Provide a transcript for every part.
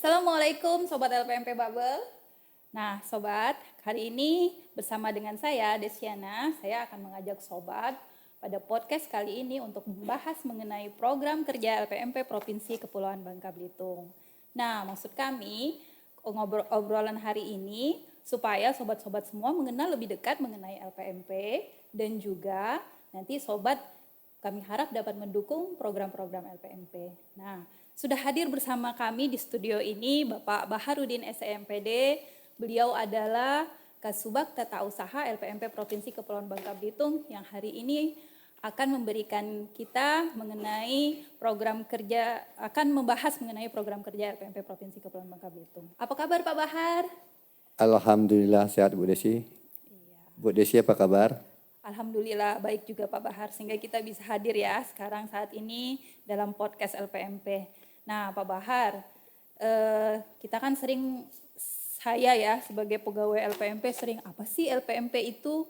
Assalamualaikum Sobat LPMP Bubble. Nah Sobat, hari ini bersama dengan saya Desiana, saya akan mengajak Sobat pada podcast kali ini untuk membahas mengenai program kerja LPMP Provinsi Kepulauan Bangka Belitung. Nah maksud kami obrolan hari ini supaya sobat-sobat semua mengenal lebih dekat mengenai LPMP dan juga nanti Sobat kami harap dapat mendukung program-program LPMP. Nah, sudah hadir bersama kami di studio ini Bapak Baharudin SEMPD. Beliau adalah Kasubag Tata Usaha LPMP Provinsi Kepulauan Bangka Belitung yang hari ini akan memberikan kita mengenai program kerja, akan membahas mengenai program kerja LPMP Provinsi Kepulauan Bangka Belitung. Apa kabar Pak Bahar? Alhamdulillah sehat Bu Desi. Iya. Bu Desi apa kabar? Alhamdulillah baik juga Pak Bahar sehingga kita bisa hadir ya sekarang saat ini dalam podcast LPMP. Nah Pak Bahar, kita kan sering, saya ya sebagai pegawai LPMP sering apa sih LPMP itu?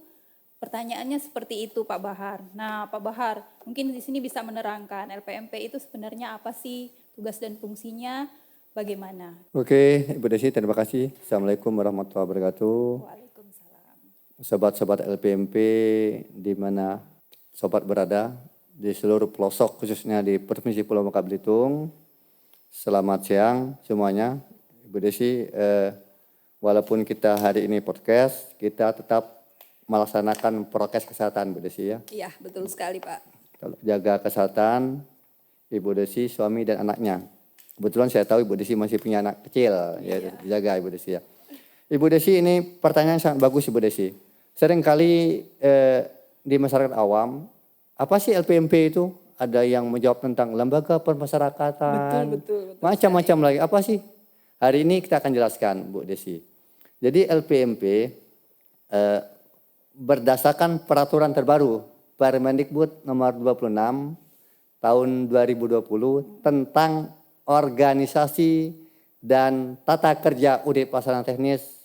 Pertanyaannya seperti itu Pak Bahar. Nah Pak Bahar mungkin di sini bisa menerangkan LPMP itu sebenarnya apa sih, tugas dan fungsinya bagaimana? Oke, Bu Desi terima kasih. Assalamualaikum warahmatullahi wabarakatuh. Waalaikumsalam. Sobat-sobat LPMP di mana sobat berada di seluruh pelosok khususnya di Provinsi Pulau Bangka Belitung. Selamat siang semuanya. Bu Desi, walaupun kita hari ini podcast, kita tetap melaksanakan prokes kesehatan Bu Desi ya. Iya betul sekali Pak. Jaga kesehatan Ibu Desi, suami dan anaknya. Kebetulan saya tahu Ibu Desi masih punya anak kecil, ya jaga Ibu Desi ya. Ibu Desi ini pertanyaan sangat bagus Ibu Desi. Seringkali di masyarakat awam, apa sih LPMP itu? Ada yang menjawab tentang lembaga permasyarakatan, Betul macam-macam lagi. Apa sih? Hari ini kita akan jelaskan Bu Desi. Jadi LPMP berdasarkan peraturan terbaru Permendikbud nomor 26 tahun 2020 tentang organisasi dan tata kerja unit pelaksana teknis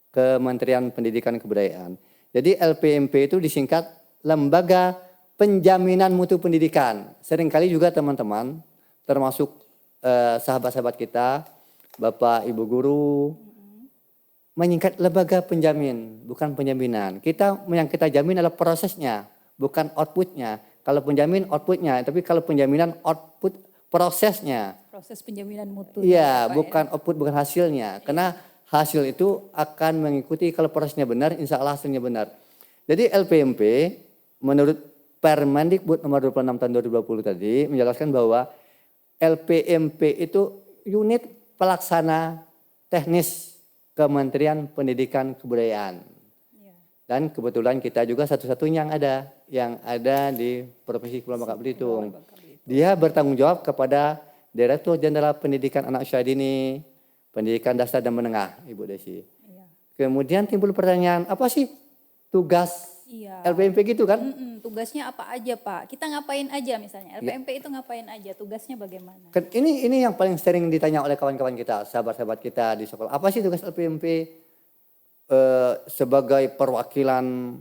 Kementerian Pendidikan dan Kebudayaan. Jadi LPMP itu disingkat Lembaga Penjaminan Mutu Pendidikan. Seringkali juga teman-teman termasuk sahabat-sahabat kita, Bapak Ibu guru menyingkat lembaga penjamin, bukan penjaminan. Yang kita jamin adalah prosesnya, bukan outputnya. Kalau penjamin outputnya, tapi kalau penjaminan output prosesnya. Proses penjaminan mutu. Iya, bukan output, bukan hasilnya. Karena hasil itu akan mengikuti kalau prosesnya benar, insya Allah hasilnya benar. Jadi LPMP menurut Permendikbud nomor 26 tahun 2020 tadi menjelaskan bahwa LPMP itu unit pelaksana teknis Kementerian Pendidikan Kebudayaan. Dan kebetulan kita juga satu-satunya yang ada di Provinsi Kepulauan Bangka Belitung. Dia bertanggung jawab kepada Direktur Jenderal Pendidikan Anak Usia Dini, Pendidikan Dasar dan Menengah, Ibu Desi. Iya. Kemudian timbul pertanyaan, apa sih tugas LPMP gitu kan? Tugasnya apa aja Pak? Kita ngapain aja misalnya? LPMP itu ngapain aja? Tugasnya bagaimana? Ini yang paling sering ditanya oleh kawan-kawan kita, sahabat-sahabat kita di sekolah. Apa sih tugas LPMP sebagai perwakilan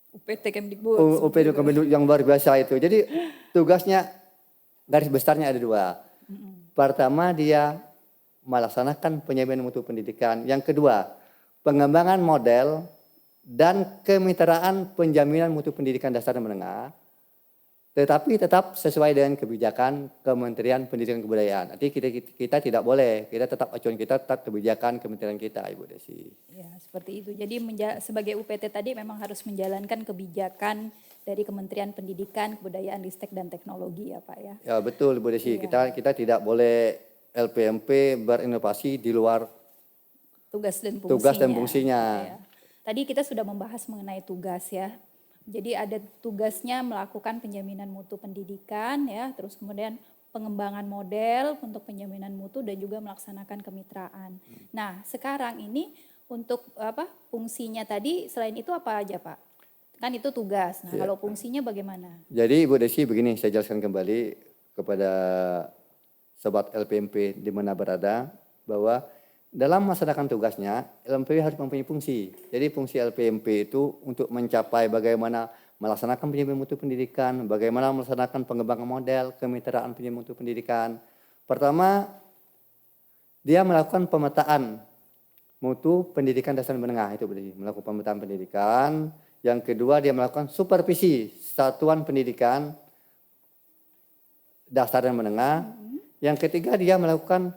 UPT Kemdikbud. UPT Kemdikbud yang luar biasa itu. Jadi tugasnya garis besarnya ada dua. Pertama dia melaksanakan penjaminan mutu pendidikan. Yang kedua, pengembangan model dan kemitraan penjaminan mutu pendidikan dasar dan menengah, tetapi tetap sesuai dengan kebijakan Kementerian Pendidikan dan Kebudayaan. Nanti kita tidak boleh, kita tetap acuan kita tetap kebijakan kementerian kita, Ibu Desi. Ya, seperti itu. Jadi sebagai UPT tadi memang harus menjalankan kebijakan dari Kementerian Pendidikan, Kebudayaan, Ristek dan Teknologi ya Pak ya. Ya betul Ibu Desi, kita tidak boleh LPMP berinovasi di luar tugas dan fungsinya. Ya. Tadi kita sudah membahas mengenai tugas ya. Jadi ada tugasnya melakukan penjaminan mutu pendidikan ya, terus kemudian pengembangan model untuk penjaminan mutu dan juga melaksanakan kemitraan. Nah, sekarang ini untuk fungsinya tadi selain itu apa aja Pak? Kan itu tugas. Nah, kalau fungsinya bagaimana? Jadi Ibu Desi begini, saya jelaskan kembali kepada sobat LPMP di mana berada bahwa dalam melaksanakan tugasnya LPMP harus mempunyai fungsi. Jadi fungsi LPMP itu untuk mencapai bagaimana melaksanakan penjaminan mutu pendidikan, bagaimana melaksanakan pengembangan model, kemitraan penjaminan mutu pendidikan. Pertama, dia melakukan pemetaan mutu pendidikan dasar dan menengah itu berarti melakukan pemetaan pendidikan. Yang kedua dia melakukan supervisi satuan pendidikan dasar dan menengah. Yang ketiga dia melakukan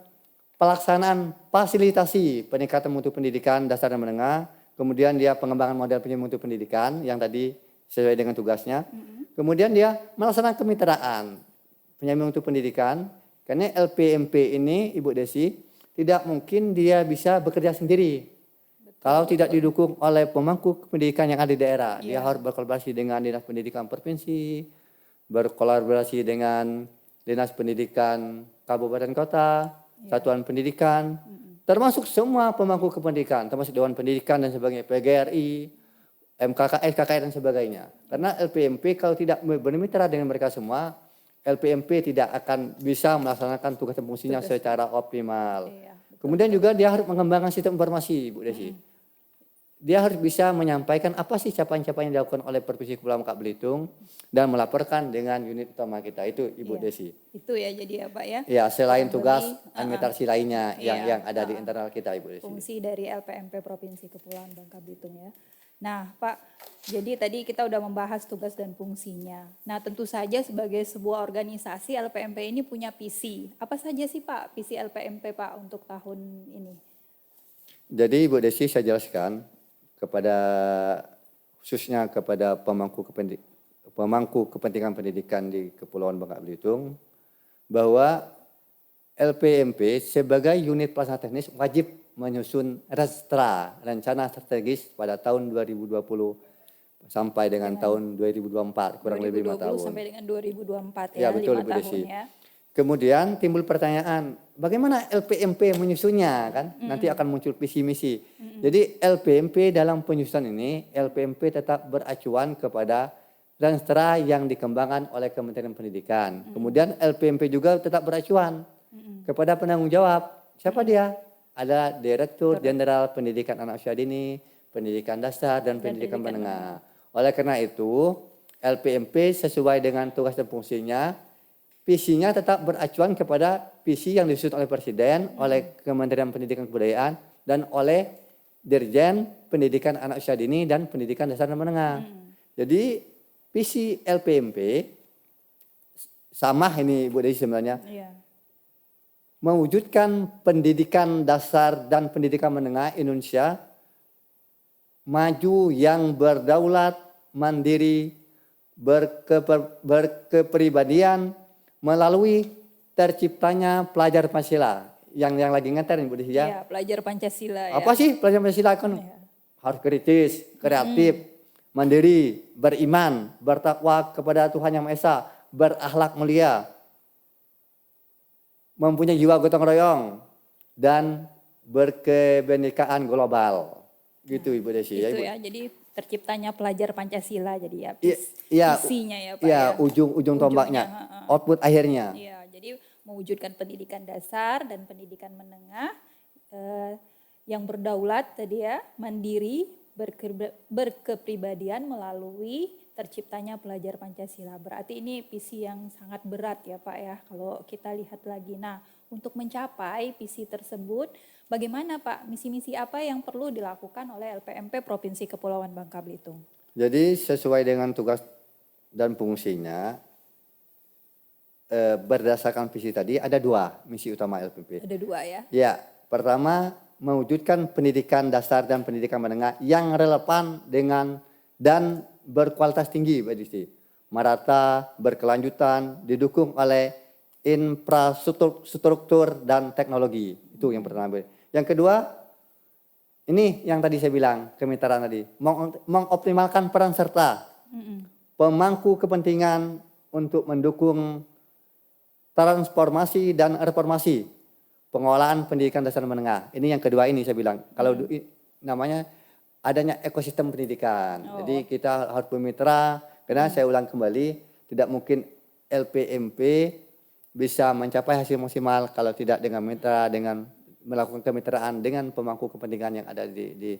pelaksanaan fasilitasi peningkatan mutu pendidikan dasar dan menengah. Kemudian dia pengembangan model mutu pendidikan yang tadi sesuai dengan tugasnya. Kemudian dia melaksanakan kemitraan penyamping mutu pendidikan. Karena LPMP ini Ibu Desi tidak mungkin dia bisa bekerja sendiri. Kalau tidak didukung oleh pemangku pendidikan yang ada di daerah. Dia harus berkolaborasi dengan Dinas Pendidikan Provinsi, berkolaborasi dengan Dinas Pendidikan Kabupaten Kota, Satuan Pendidikan, termasuk semua pemangku kependidikan, termasuk Dewan Pendidikan dan sebagainya, PGRI, MKKS, KKR dan sebagainya. Karena LPMP kalau tidak bermitra dengan mereka semua, LPMP tidak akan bisa melaksanakan tugas dan fungsinya secara optimal. Kemudian juga dia harus mengembangkan sistem informasi, Bu Desi. Dia harus bisa menyampaikan apa sih capaian-capaian yang dilakukan oleh Provinsi Kepulauan Bangka Belitung dan melaporkan dengan unit utama kita itu Ibu Desi. Itu ya jadi ya Pak ya. Ya, selain tugas administrasi lainnya yang ada di internal kita Ibu Desi. Fungsi dari LPMP Provinsi Kepulauan Bangka Belitung ya. Nah Pak, jadi tadi kita udah membahas tugas dan fungsinya. Nah tentu saja sebagai sebuah organisasi LPMP ini punya visi. Apa saja sih Pak visi LPMP Pak untuk tahun ini? Jadi Ibu Desi saya jelaskan kepada khususnya kepada pemangku kepentingan pendidikan di Kepulauan Bangka Belitung bahwa LPMP sebagai unit pelaksana teknis wajib menyusun rencana strategis pada tahun 2020 sampai dengan tahun 2024 kurang lebih 5 tahun. Sampai dengan 2024 ya betul 5 Bu Desi. tahun ya. Kemudian timbul pertanyaan, bagaimana LPMP menyusunnya kan? Nanti akan muncul visi misi. Jadi LPMP dalam penyusunan ini, LPMP tetap beracuan kepada Ranstra yang dikembangkan oleh Kementerian Pendidikan. Kemudian LPMP juga tetap beracuan kepada penanggung jawab. Siapa dia? Ada Direktur Jenderal Pendidikan Anak Usia Dini, Pendidikan Dasar dan Pendidikan Menengah. Oleh karena itu, LPMP sesuai dengan tugas dan fungsinya, visinya tetap beracuan kepada visi yang disusun oleh Presiden, oleh Kementerian Pendidikan Kebudayaan, dan oleh Dirjen Pendidikan Anak Usia Dini dan Pendidikan Dasar dan Menengah. Jadi visi LPMP sama ini Bu Desi sebenarnya. Mewujudkan pendidikan dasar dan pendidikan menengah Indonesia maju yang berdaulat, mandiri, berkepribadian melalui terciptanya pelajar Pancasila. Yang lagi ngeter nih Bu Desi ya. Iya, pelajar Pancasila ya. Apa sih pelajar Pancasila kan? Harus kritis, kreatif, mandiri, beriman, bertakwa kepada Tuhan Yang Maha Esa, berakhlak mulia, mempunyai jiwa gotong royong, dan berkebenekaan global. Gitu Ibu Desi. Itu ya, jadi terciptanya pelajar Pancasila jadi ya visinya ya Pak ya. Ujung tombaknya, output akhirnya. Iya, jadi mewujudkan pendidikan dasar dan pendidikan menengah yang berdaulat tadi ya, mandiri, berkepribadian melalui terciptanya pelajar Pancasila. Berarti ini visi yang sangat berat ya Pak ya kalau kita lihat lagi. Nah untuk mencapai visi tersebut bagaimana Pak? Misi-misi apa yang perlu dilakukan oleh LPMP Provinsi Kepulauan Bangka Belitung? Jadi sesuai dengan tugas dan fungsinya berdasarkan visi tadi ada 2 misi utama LPMP. Ada 2 ya? Ya, pertama mewujudkan pendidikan dasar dan pendidikan menengah yang relevan dengan dan berkualitas tinggi, Mbak Desi. Merata, berkelanjutan, didukung oleh infrastruktur dan teknologi. Itu yang pertama. Yang kedua, ini yang tadi saya bilang, kemitraan tadi. Mengoptimalkan peran serta pemangku kepentingan untuk mendukung transformasi dan reformasi pengelolaan pendidikan dasar menengah. Ini yang kedua ini saya bilang. Kalau namanya adanya ekosistem pendidikan. Jadi kita harus bermitra, karena saya ulang kembali, tidak mungkin LPMP bisa mencapai hasil maksimal kalau tidak dengan mitra, dengan melakukan kemitraan dengan pemangku kepentingan yang ada di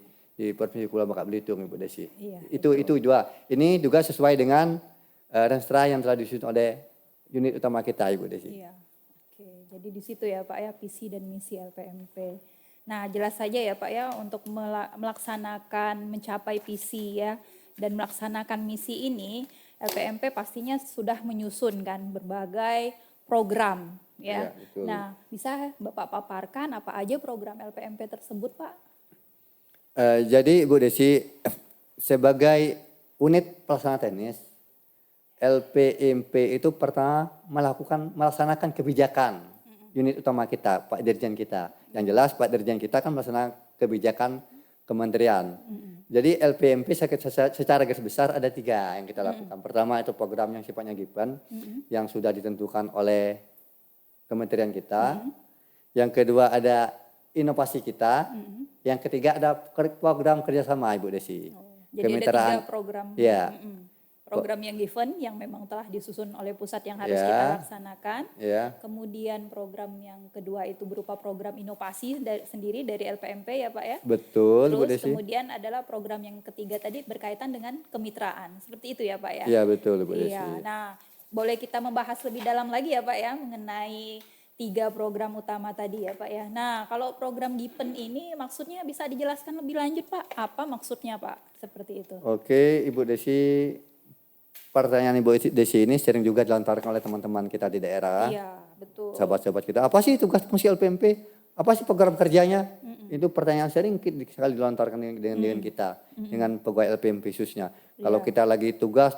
Provinsi Kepulauan Bangka Belitung, Ibu Desi. Iya, itu dua. Ini juga sesuai dengan Ranstra yang telah disusun oleh unit utama kita, Ibu Desi. Iya. Oke, jadi di situ ya Pak ya visi dan misi LPMP. Nah, jelas saja ya Pak ya untuk melaksanakan mencapai visi ya dan melaksanakan misi ini LPMP pastinya sudah menyusun kan berbagai program ya. Iya, betul. Nah, bisa Bapak paparkan apa aja program LPMP tersebut Pak? Jadi Ibu Desi, sebagai unit pelaksana teknis, LPMP itu pertama melaksanakan kebijakan unit utama kita, Pak Dirjen kita. Yang jelas Pak Dirjen kita kan melaksanakan kebijakan kementerian. Jadi LPMP secara garis besar ada 3 yang kita lakukan. Pertama itu program yang sifatnya GIPEN yang sudah ditentukan oleh kementerian kita. Yang kedua ada inovasi kita. Yang ketiga ada program kerjasama Ibu Desi. Jadi ada 3 program. Ya. Program yang given yang memang telah disusun oleh pusat yang harus Ya. kita laksanakan. Ya. Kemudian program yang kedua itu berupa program inovasi sendiri dari LPMP ya Pak ya. Betul Bu Terus Desi. kemudian adalah program yang ketiga tadi berkaitan dengan kemitraan. Seperti itu ya Pak ya. Iya betul Bu Desi. Iya. Nah, boleh kita membahas lebih dalam lagi ya Pak ya mengenai 3 program utama tadi ya Pak ya. Nah, kalau program GIPEN ini maksudnya bisa dijelaskan lebih lanjut Pak. Apa maksudnya Pak? Seperti itu. Oke Ibu Desi, pertanyaan Ibu Desi ini sering juga dilontarkan oleh teman-teman kita di daerah. Iya, betul. Sahabat-sahabat kita, apa sih tugas fungsi LPMP? Apa sih program kerjanya? Itu pertanyaan sering sekali dilontarkan dengan kita, dengan pegawai LPMP khususnya. Kalau kita lagi tugas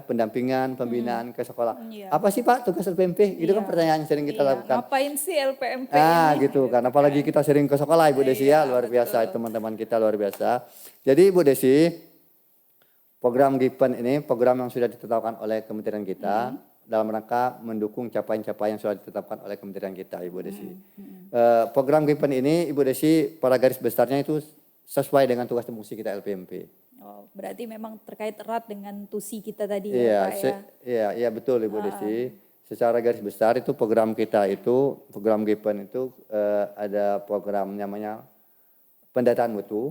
pendampingan, pembinaan ke sekolah. Iya. Apa sih Pak tugas LPMP? Itu kan pertanyaan yang sering kita lakukan. Ngapain sih LPMP ini? Gitu kan. Apalagi kita sering ke sekolah Ibu Desi ya, luar biasa teman-teman kita luar biasa. Jadi Ibu Desi, program GIPEN ini program yang sudah ditetapkan oleh kementerian kita dalam rangka mendukung capaian-capaian yang sudah ditetapkan oleh kementerian kita Ibu Desi. Program GIPEN ini Ibu Desi pada garis besarnya itu sesuai dengan tugas dan fungsi kita LPMP. Oh, berarti memang terkait erat dengan tusi kita tadi Iya, ya Pak ya. iya betul Ibu Desi. Secara garis besar itu program kita itu, program GIPEN itu ada program namanya pendataan mutu.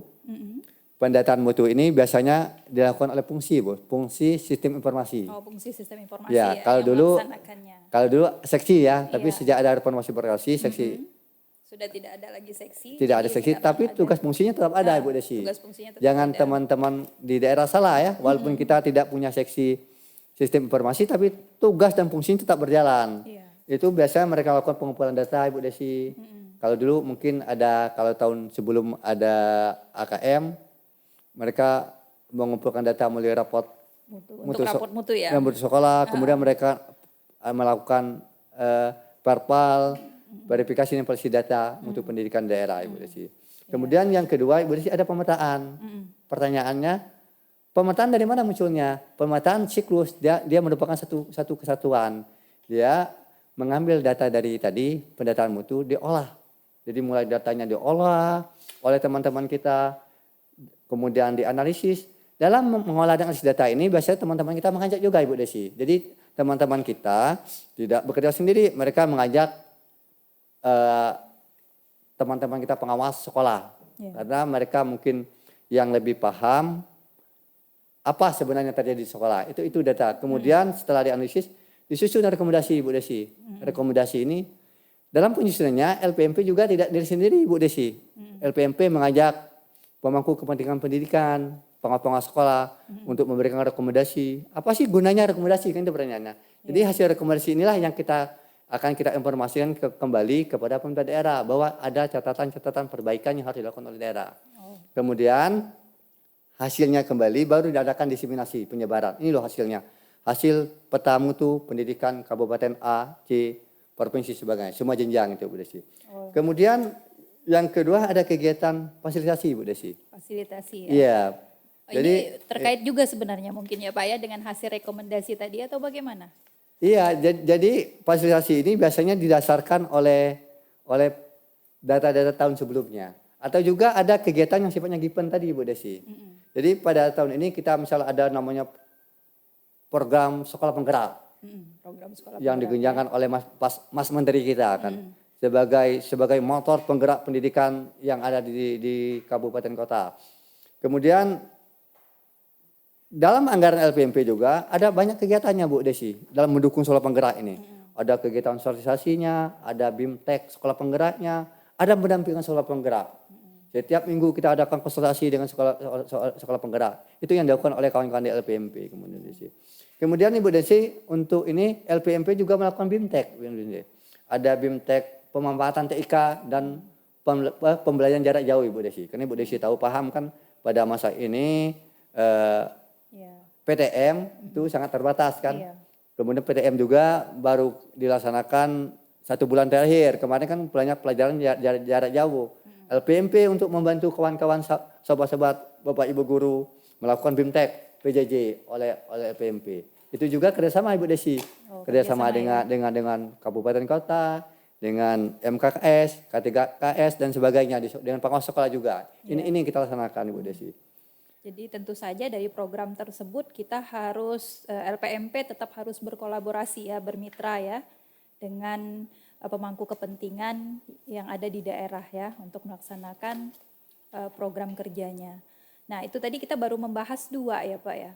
Pendataan mutu ini biasanya dilakukan oleh fungsi, Bu, fungsi sistem informasi. Oh, fungsi sistem informasi Ya, ya kalau yang dulu melaksanakannya. kalau dulu seksi ya, tapi sejak ada reformasi birokrasi seksi Sudah tidak ada lagi seksi. tidak ada jadi seksi, sekarang tapi ada. tugas fungsinya tetap ada Ibu Desi. Tugas fungsinya tetap Jangan ada. teman-teman di daerah salah ya, walaupun kita tidak punya seksi sistem informasi, tapi tugas dan fungsinya tetap berjalan. Iya. Itu biasanya mereka lakukan pengumpulan data Ibu Desi. Kalau dulu mungkin ada, kalau tahun sebelum ada AKM, mereka mengumpulkan data melalui raport Untuk raport mutu ya. yang mutu sekolah, kemudian mereka melakukan perpal, verifikasi dan validasi data mutu pendidikan daerah Ibu Desi. Kemudian yang kedua Ibu Desi ada pemetaan. Pertanyaannya, pemetaan dari mana munculnya? Pemetaan siklus, dia merupakan satu kesatuan. Dia mengambil data dari tadi, pendataan mutu, diolah. Jadi mulai datanya diolah oleh teman-teman kita, kemudian dianalisis. Dalam mengolah dan analisis data ini biasanya teman-teman kita mengajak juga Ibu Desi. Jadi teman-teman kita tidak bekerja sendiri, mereka mengajak teman-teman kita pengawas sekolah. Karena mereka mungkin yang lebih paham apa sebenarnya terjadi di sekolah. Itu data. Kemudian setelah dianalisis disusun rekomendasi Ibu Desi. Rekomendasi ini dalam penyusunannya LPMP juga tidak diri sendiri Ibu Desi. LPMP mengajak pemangku kepentingan pendidikan, pengawas sekolah untuk memberikan rekomendasi. Apa sih gunanya rekomendasi? Kan itu pertanyaannya. Jadi hasil rekomendasi inilah yang kita informasikan kembali kepada pemerintah daerah bahwa ada catatan-catatan perbaikan yang harus dilakukan oleh daerah. Kemudian hasilnya kembali baru diadakan diseminasi penyebaran. Ini loh hasilnya. Hasil peta mutu pendidikan Kabupaten A, C, provinsi sebagainya. Semua jenjang itu Bu Desi. Kemudian yang kedua ada kegiatan fasilitasi Bu Desi. Fasilitasi ya. Iya. Jadi terkait juga sebenarnya mungkin ya Pak ya dengan hasil rekomendasi tadi atau bagaimana? Iya, jadi fasilitasi ini biasanya didasarkan oleh data-data tahun sebelumnya. Atau juga ada kegiatan yang sifatnya GIPEN tadi Bu Desi. Jadi pada tahun ini kita misalnya ada namanya program sekolah penggerak. Program sekolah Yang penggerak, digenjangkan oleh Mas Menteri kita kan. Sebagai motor penggerak pendidikan yang ada di kabupaten kota. Kemudian dalam anggaran LPMP juga ada banyak kegiatannya Bu Desi dalam mendukung sekolah penggerak ini. Ada kegiatan sosialisasinya, ada BIMTEK sekolah penggeraknya, ada pendampingan sekolah penggerak. Setiap minggu kita adakan konsultasi dengan sekolah penggerak. Itu yang dilakukan oleh kawan-kawan di LPMP. Kemudian Ibu Desi, untuk ini LPMP juga melakukan BIMTEK. Ada BIMTEK pemanfaatan TIK dan pembelajaran jarak jauh Ibu Desi. Karena Ibu Desi tahu paham kan pada masa ini PTM itu sangat terbatas kan. Iya. Kemudian PTM juga baru dilaksanakan 1 bulan terakhir. Kemarin kan banyak pelajaran jarak jauh. LPMP untuk membantu kawan-kawan sobat-sobat Bapak Ibu guru melakukan BIMTEK PJJ oleh LPMP. Itu juga kerjasama Ibu Desi. Kerjasama dengan kabupaten kota, dengan MKKS, K3KS dan sebagainya, dengan pengawas sekolah juga. Ini kita laksanakan Ibu Desi. Jadi tentu saja dari program tersebut kita harus LPMP tetap harus berkolaborasi ya, bermitra ya dengan pemangku kepentingan yang ada di daerah ya untuk melaksanakan program kerjanya. Nah itu tadi kita baru membahas 2 ya Pak ya.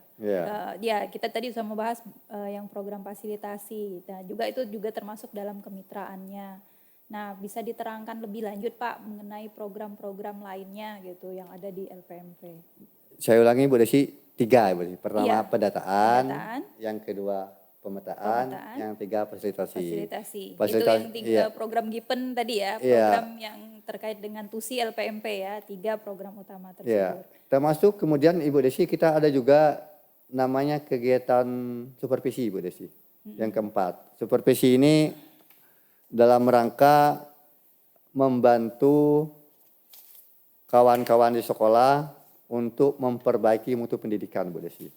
Ya kita tadi sudah membahas yang program fasilitasi. Nah juga itu juga termasuk dalam kemitraannya. Nah bisa diterangkan lebih lanjut Pak mengenai program-program lainnya gitu yang ada di LPMP. Saya ulangi Bu Desi, 3 Bu Desi. Pertama pendataan, yang kedua pemetaan, yang 3 fasilitasi. Itu yang program GIPEN tadi ya, program yang terkait dengan TUSI LPMP ya, 3 program utama tersebut. Iya. Termasuk kemudian Ibu Desi kita ada juga namanya kegiatan supervisi Ibu Desi. Yang keempat, supervisi ini dalam rangka membantu kawan-kawan di sekolah untuk memperbaiki mutu pendidikan Bu Desi.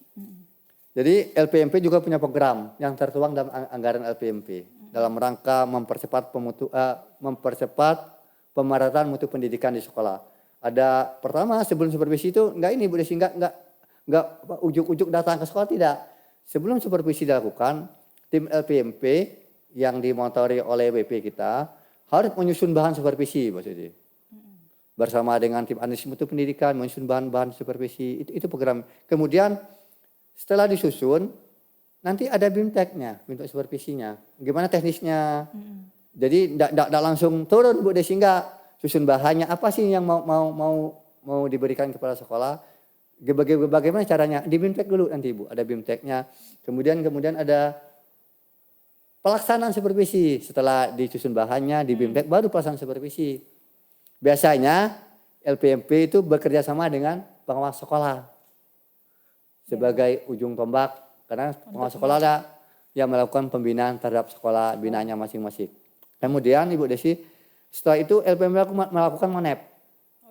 Jadi LPMP juga punya program yang tertuang dalam anggaran LPMP dalam rangka mempercepat pemerataan mutu pendidikan di sekolah. Ada pertama sebelum supervisi itu enggak ini Bu Desi, enggak ujuk-ujuk datang ke sekolah, tidak. Sebelum supervisi dilakukan, tim LPMP yang dimotori oleh WP kita harus menyusun bahan supervisi Bu Desi. Bersama dengan tim analisis mutu pendidikan, menyusun bahan-bahan supervisi, itu program. Kemudian setelah disusun, nanti ada BIMTEK-nya, bentuk supervisinya. Gimana teknisnya? Jadi tidak langsung turun Bu Desi, enggak. Susun bahannya, apa sih yang mau diberikan kepada sekolah? Bagaimana caranya? Di BIMTEK dulu nanti Bu, ada BIMTEK-nya. Kemudian ada pelaksanaan supervisi. Setelah disusun bahannya, di BIMTEK baru pelaksanaan supervisi. Biasanya LPMP itu bekerja sama dengan pengawas sekolah sebagai ujung tombak, karena pengawas sekolah ada yang melakukan pembinaan terhadap sekolah binaannya masing-masing. Kemudian Ibu Desi, setelah itu LPMP melakukan MONEP.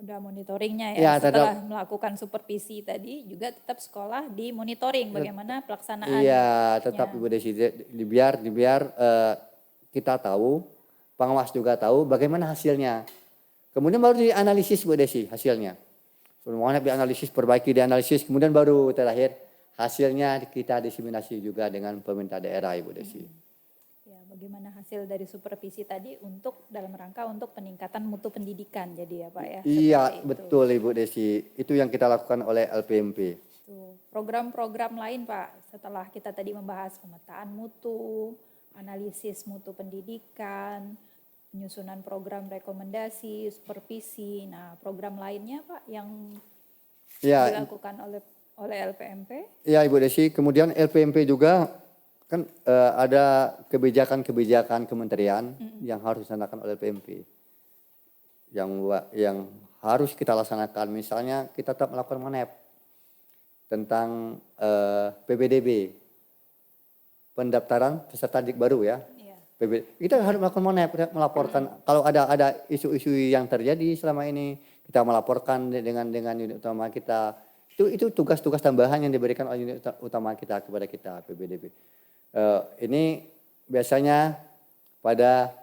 Udah monitoringnya ya, setelah melakukan supervisi tadi juga tetap sekolah di monitoring bagaimana pelaksanaan. Iya, tetap Ibu Desi, biar kita tahu, pengawas juga tahu bagaimana hasilnya. Kemudian baru dianalisis Bu Desi hasilnya. Semuanya dianalisis, perbaiki, dianalisis, kemudian baru terakhir hasilnya kita diseminasi juga dengan pemerintah daerah Ibu Desi. Ya, bagaimana hasil dari supervisi tadi untuk dalam rangka untuk peningkatan mutu pendidikan jadi ya Pak ya. Iya, betul Ibu Desi. Itu yang kita lakukan oleh LPMP. Program-program lain Pak, setelah kita tadi membahas pemetaan mutu, analisis mutu pendidikan, penyusunan program rekomendasi, supervisi. Nah, program lainnya Pak yang dilakukan oleh LPMP? Ya Ibu Desi, kemudian LPMP juga kan ada kebijakan-kebijakan kementerian yang harus dilaksanakan oleh LPMP. Yang harus kita laksanakan, misalnya kita tetap melakukan MONEP tentang PPDB, pendaftaran peserta didik baru ya. Kita harus melakukan MONEP, melaporkan kalau ada isu-isu yang terjadi selama ini, kita melaporkan dengan unit utama kita. Itu tugas-tugas tambahan yang diberikan oleh unit utama kita kepada kita PPDB. Ini biasanya pada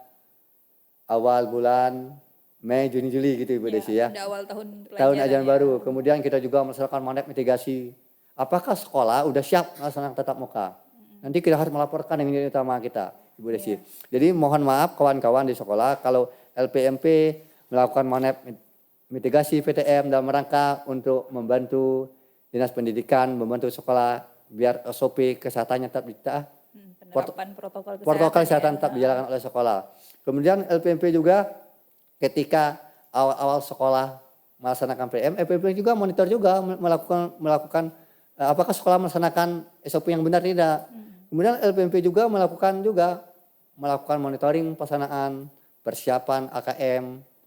awal bulan Mei, Juni, Juli gitu Ibu Desi ya. Pada awal tahun ajaran baru. Kemudian kita juga melaksanakan MONEP mitigasi. Apakah sekolah udah siap melaksanakan tatap muka? Nanti kita harus melaporkan dengan unit utama kita. Ibu Desi. Jadi mohon maaf kawan-kawan di sekolah kalau LPMP melakukan MONEP mitigasi PTM dalam rangka untuk membantu Dinas Pendidikan, membantu sekolah biar SOP kesehatannya tetap ditaati. penerapan protokol protokol kesehatan kesehatan tetap dijalankan oleh sekolah. Kemudian LPMP juga ketika awal-awal sekolah melaksanakan PM, LPMP juga monitor juga melakukan apakah sekolah melaksanakan SOP yang benar tidak. Kemudian LPMP juga melakukan monitoring pelaksanaan persiapan AKM,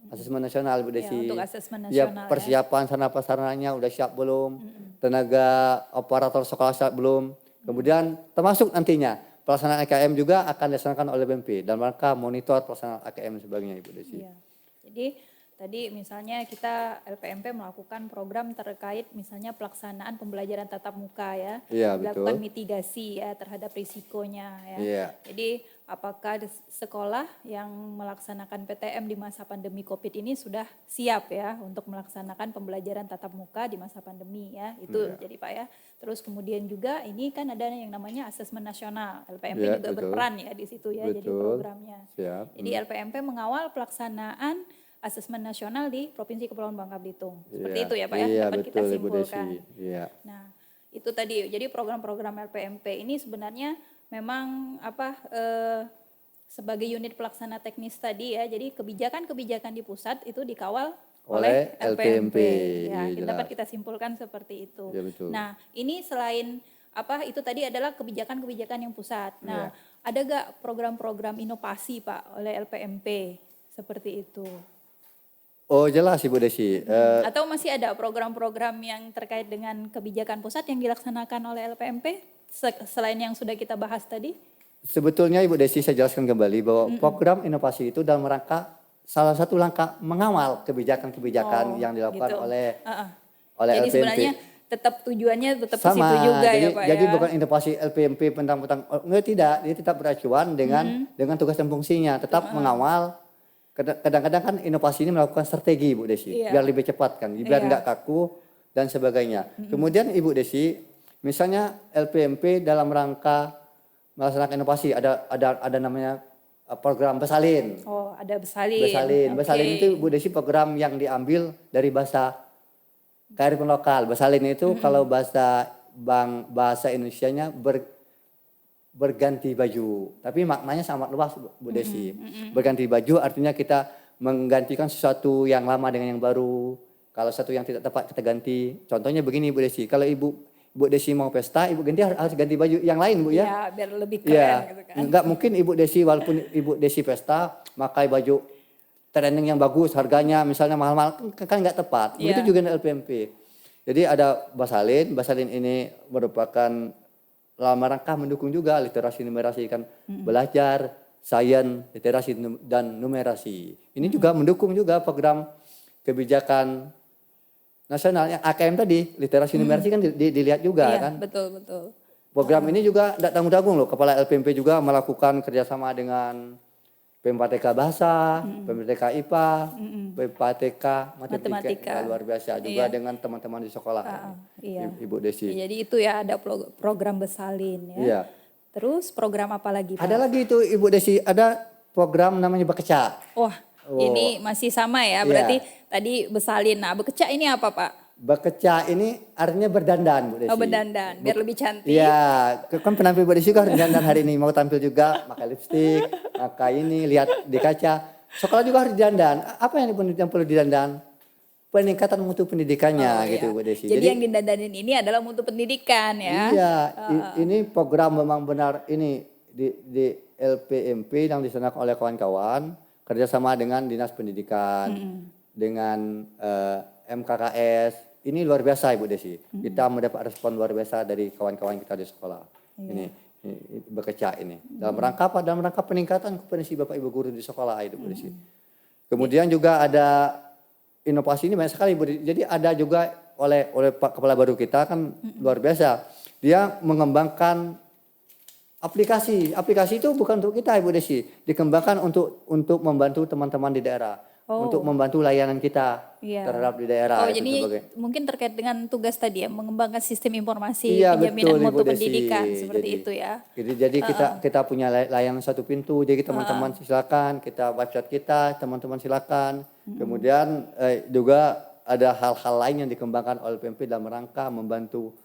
asesmen nasional Bu Ya, Desi. untuk asesmen Ya, nasional ya. persiapan sarana-prasarananya udah siap belum? Tenaga operator sekolah siap belum? Kemudian termasuk nantinya pelaksanaan AKM juga akan dilaksanakan oleh BMP dalam rangka monitor pelaksanaan AKM dan sebagainya Ibu Desi. Iya. Jadi tadi misalnya kita LPMP melakukan program terkait misalnya pelaksanaan pembelajaran tatap muka ya, Iya, dilakukan betul. mitigasi ya terhadap risikonya ya. Iya. Jadi apakah sekolah yang melaksanakan PTM di masa pandemi COVID ini sudah siap ya untuk melaksanakan pembelajaran tatap muka di masa pandemi ya, itu Iya. jadi Pak ya. Terus kemudian juga ini kan ada yang namanya asesmen nasional, LPMP Iya, juga betul. berperan ya di situ ya, jadi Betul. programnya. Siap. Jadi LPMP mengawal pelaksanaan asesmen nasional di Provinsi Kepulauan Bangka Belitung. Seperti Iya. itu ya Pak ya, Iya, dapat kita betul Ibu simpulkan. Desi. Iya. Nah, itu tadi. Jadi program-program LPMP ini sebenarnya memang sebagai unit pelaksana teknis tadi ya. Jadi kebijakan-kebijakan di pusat itu dikawal oleh LPMP. Ya, Iya, dapat jelas. kita simpulkan seperti itu. Iya, betul. Nah, ini selain itu tadi adalah kebijakan-kebijakan yang pusat. Nah, Iya. ada gak program-program inovasi Pak oleh LPMP seperti itu? Oh, jelas Ibu Desi. Atau masih ada program-program yang terkait dengan kebijakan pusat yang dilaksanakan oleh LPMP selain yang sudah kita bahas tadi? Sebetulnya Ibu Desi saya jelaskan kembali bahwa program inovasi itu dalam rangka salah satu langkah mengawal kebijakan-kebijakan yang dilakukan gitu. oleh Jadi LPMP. sebenarnya tujuannya tetap ke Sama, situ juga jadi, ya Pak jadi ya. bukan inovasi LPMP tentang enggak, tidak, dia tetap beracuan dengan tugas dan fungsinya, tetap mengawal. Kadang-kadang kan inovasi ini melakukan strategi Ibu Desi, Iya. biar lebih cepat kan, biar Iya. nggak kaku dan sebagainya. Kemudian Ibu Desi, misalnya LPMP dalam rangka melaksanakan inovasi ada namanya program Besalin. Oh, ada Besalin. Besalin, Oke. Besalin itu Bu Desi program yang diambil dari bahasa kearifan lokal. Besalin itu kalau bahasa Indonesianya berganti baju. Tapi maknanya sangat luas Bu Desi. Berganti baju artinya kita menggantikan sesuatu yang lama dengan yang baru. Kalau satu yang tidak tepat kita ganti. Contohnya begini Bu Desi, kalau Ibu Desi mau pesta, Ibu ganti harus ganti baju yang lain Bu ya. Iya, biar lebih keren Iya, gitu kan. enggak mungkin Ibu Desi walaupun Ibu Desi pesta pakai baju trending yang bagus, harganya misalnya mahal-mahal kan enggak tepat. Iya. Begitu juga dengan LPMP. Jadi ada Basalin ini merupakan dalam rangka mendukung juga literasi numerasi kan belajar sains, literasi dan numerasi. Ini juga mendukung juga program kebijakan nasional yang AKM tadi, literasi numerasi kan dilihat juga Iya, kan. betul. Program ini juga tidak tanggung-tanggung loh. Kepala LPMP juga melakukan kerjasama dengan PMPTK Bahasa, PMPTK IPA, PMPTK Matematika. Luar biasa juga dengan teman-teman di sekolah. Iya. Ibu Desi. Jadi itu ya ada program Besalin ya. Iya. Terus program apa lagi Pak? Ada lagi itu Ibu Desi, ada program namanya Bekeca. Wah, ini masih sama ya. Berarti tadi Besalin. Nah, Bekeca ini apa Pak? Bekeca ini artinya berdandan Bu Desi. Oh, berdandan biar lebih cantik. Iya, kan penampil Bu Desi juga harus dandan hari ini, mau tampil juga pakai lipstik, pakai ini, lihat di kaca. Sekolah juga harus dandan. Apa yang perlu didandan? Peningkatan mutu pendidikannya gitu Bu Desi. Jadi yang didandanin ini adalah mutu pendidikan ya. Iya, ini program memang benar ini di LPMP yang dilaksanakan oleh kawan-kawan kerjasama dengan Dinas Pendidikan, dengan MKKS. Ini luar biasa Ibu Desi. Kita mendapat respon luar biasa dari kawan-kawan kita di sekolah. Ini Bekeca ini. Dalam rangka apa? Dalam rangka peningkatan kompetensi Bapak Ibu guru di sekolah itu Bu Desi. Kemudian juga ada inovasi ini banyak sekali Bu Desi. Jadi ada juga oleh Pak Kepala Baru kita kan luar biasa. Dia mengembangkan aplikasi. Aplikasi itu bukan untuk kita Ibu Desi. Dikembangkan untuk membantu teman-teman di daerah. Untuk membantu layanan kita terhadap di daerah. Oh, jadi mungkin terkait dengan tugas tadi ya, mengembangkan sistem informasi penjaminan mutu pendidikan seperti itu ya. Jadi kita punya layanan satu pintu, jadi teman-teman silakan, kita website kita, teman-teman silakan. Kemudian juga ada hal-hal lain yang dikembangkan oleh PMP dalam rangka membantu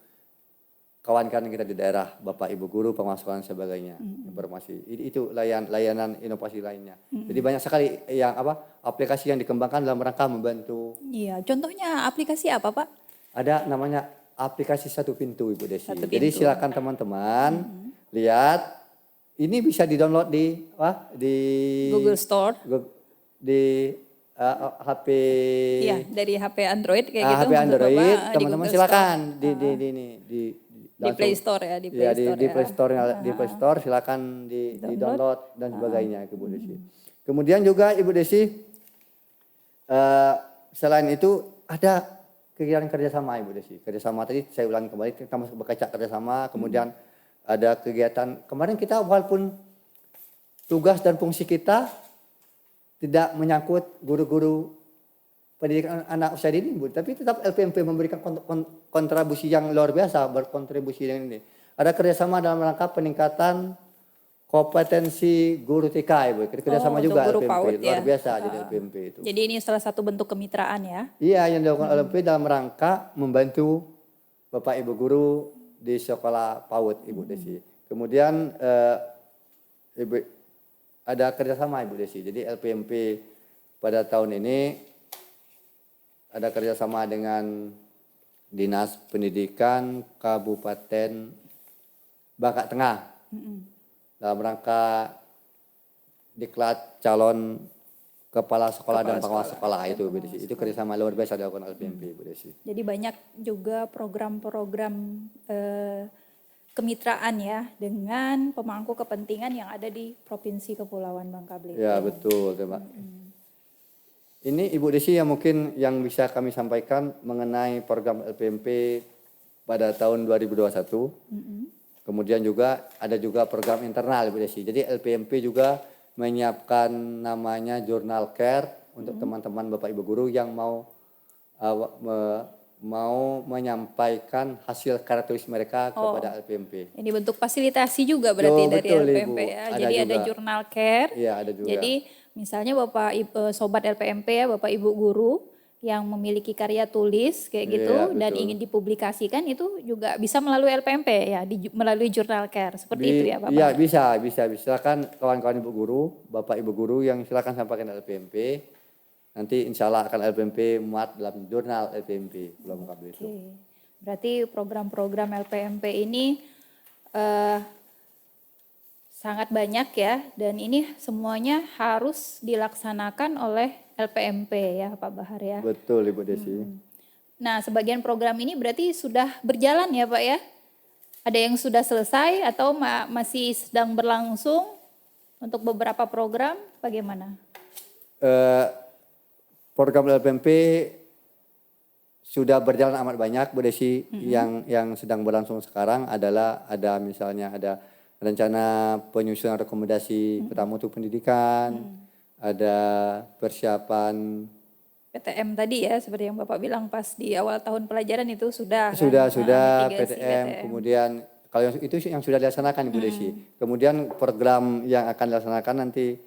kawan-kawan kita di daerah, Bapak Ibu guru, pemasukan dan sebagainya, informasi. Itu layanan inovasi lainnya. Jadi banyak sekali yang aplikasi yang dikembangkan dalam rangka membantu. Iya, contohnya aplikasi apa Pak? Ada namanya aplikasi satu pintu Ibu Desi. Satu Jadi Pintu. silakan teman-teman lihat. Ini bisa di-download di Google Store. di HP. Iya, dari HP Android kayak gitu. HP maksud Android, Bapak, di teman-teman Google silakan Store. di Di Play Store ya, di Play Store di ya. Play Store, di Play Store silakan di download dan sebagainya Ibu Desi. Kemudian juga Ibu Desi selain itu ada kegiatan kerjasama Ibu Desi. Kerjasama tadi saya ulangi kembali, kita masuk berkaca kerjasama, kemudian ada kegiatan kemarin kita walaupun tugas dan fungsi kita tidak menyangkut guru-guru pendidikan anak usia dini, Bu, tapi tetap LPMP memberikan kontribusi yang luar biasa, berkontribusi dengan ini. Ada kerjasama dalam rangka peningkatan kompetensi guru TK, Ibu. Kerjasama juga guru LPMP, PAUD, luar ya. biasa jadi LPMP itu. Jadi ini salah satu bentuk kemitraan ya. Iya, yang dilakukan LPMP dalam rangka membantu Bapak Ibu guru di sekolah PAUD, Ibu Desi. Kemudian Ibu ada kerjasama Ibu Desi. Jadi LPMP pada tahun ini ada kerjasama dengan Dinas Pendidikan Kabupaten Bangka Tengah dalam rangka diklat calon kepala sekolah dan pengawas sekolah itu Bu Desi. Itu kerjasama luar biasa dilakukan LPMP Bu Desi. Jadi banyak juga program-program kemitraan ya dengan pemangku kepentingan yang ada di Provinsi Kepulauan Bangka Belitung. Ya betul, Mbak. Ini Ibu Desi yang mungkin yang bisa kami sampaikan mengenai program LPMP pada tahun 2021. Kemudian juga ada juga program internal Ibu Desi. Jadi LPMP juga menyiapkan namanya Jurnal Care untuk teman-teman Bapak Ibu guru yang mau menyampaikan hasil karya tulis mereka kepada LPMP. Ini bentuk fasilitasi juga berarti dari betul, LPMP Ibu. ya. Ada Jadi juga. ada Jurnal Care. Iya, ada juga. Jadi misalnya Bapak sobat LPMP ya, Bapak Ibu guru yang memiliki karya tulis kayak gitu dan ingin dipublikasikan itu juga bisa melalui LPMP ya, melalui Jurnal Care. Seperti itu ya Bapak. Iya, bisa. Silakan kawan-kawan Ibu guru, Bapak Ibu guru yang silakan sampaikan LPMP. Nanti insya Allah akan LPMP muat dalam jurnal LPMP Pulau Bangka Belitung. Oke. Berarti program-program LPMP ini sangat banyak ya, dan ini semuanya harus dilaksanakan oleh LPMP ya Pak Bahar ya. Betul Ibu Desi. Nah sebagian program ini berarti sudah berjalan ya Pak ya? Ada yang sudah selesai atau masih sedang berlangsung untuk beberapa program, bagaimana? Program LPMP sudah berjalan amat banyak Bu Desi. Yang sedang berlangsung sekarang adalah ada misalnya ada rencana penyusunan rekomendasi peta mutu pendidikan, ada persiapan PTM tadi ya, seperti yang Bapak bilang pas di awal tahun pelajaran itu sudah mitigasi PTM, kemudian kalau itu yang sudah dilaksanakan Ibu Desi. Kemudian program yang akan dilaksanakan nanti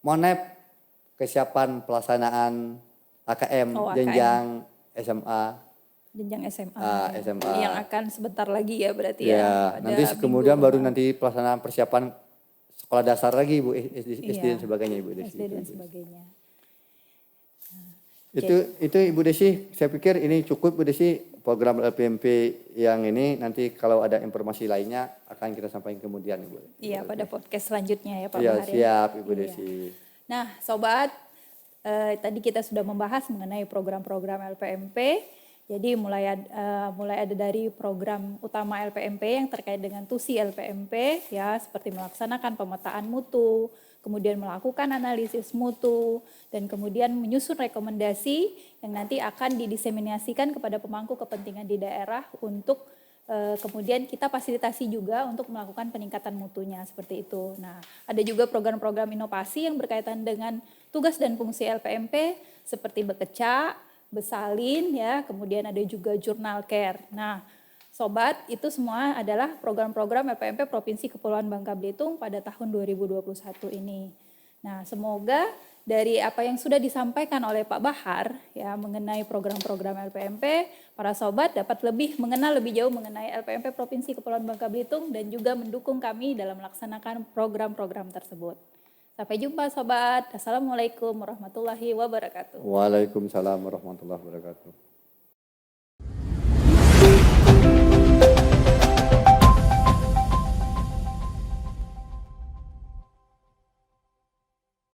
MONEP, kesiapan pelaksanaan AKM, jenjang SMA. Jenjang SMA, SMA. yang akan sebentar lagi ya berarti Ya, nanti kemudian baru nanti pelaksanaan persiapan sekolah dasar lagi Bu, SD dan sebagainya Ibu Desi. SD dan sebagainya. Itu Ibu Desi, saya pikir ini cukup Bu Desi program LPMP yang ini. Nanti kalau ada informasi lainnya akan kita sampaikan kemudian Ibu. Iya, pada podcast selanjutnya ya Pak Iya, Bahar. siap Ibu Desi. Nah, sobat, tadi kita sudah membahas mengenai program-program LPMP. Jadi mulai ada dari program utama LPMP yang terkait dengan tusi LPMP ya, seperti melaksanakan pemetaan mutu, kemudian melakukan analisis mutu, dan kemudian menyusun rekomendasi yang nanti akan didiseminasikan kepada pemangku kepentingan di daerah untuk kemudian kita fasilitasi juga untuk melakukan peningkatan mutunya seperti itu. Nah, ada juga program-program inovasi yang berkaitan dengan tugas dan fungsi LPMP seperti Bekeca, Besalin ya, kemudian ada juga Jurnal Care. Nah, sobat, itu semua adalah program-program LPMP Provinsi Kepulauan Bangka Belitung pada tahun 2021 ini. Nah, semoga dari apa yang sudah disampaikan oleh Pak Bahar ya mengenai program-program LPMP, para sobat dapat lebih mengenal lebih jauh mengenai LPMP Provinsi Kepulauan Bangka Belitung dan juga mendukung kami dalam melaksanakan program-program tersebut. Sampai jumpa sobat. Assalamualaikum warahmatullahi wabarakatuh. Waalaikumsalam warahmatullahi wabarakatuh.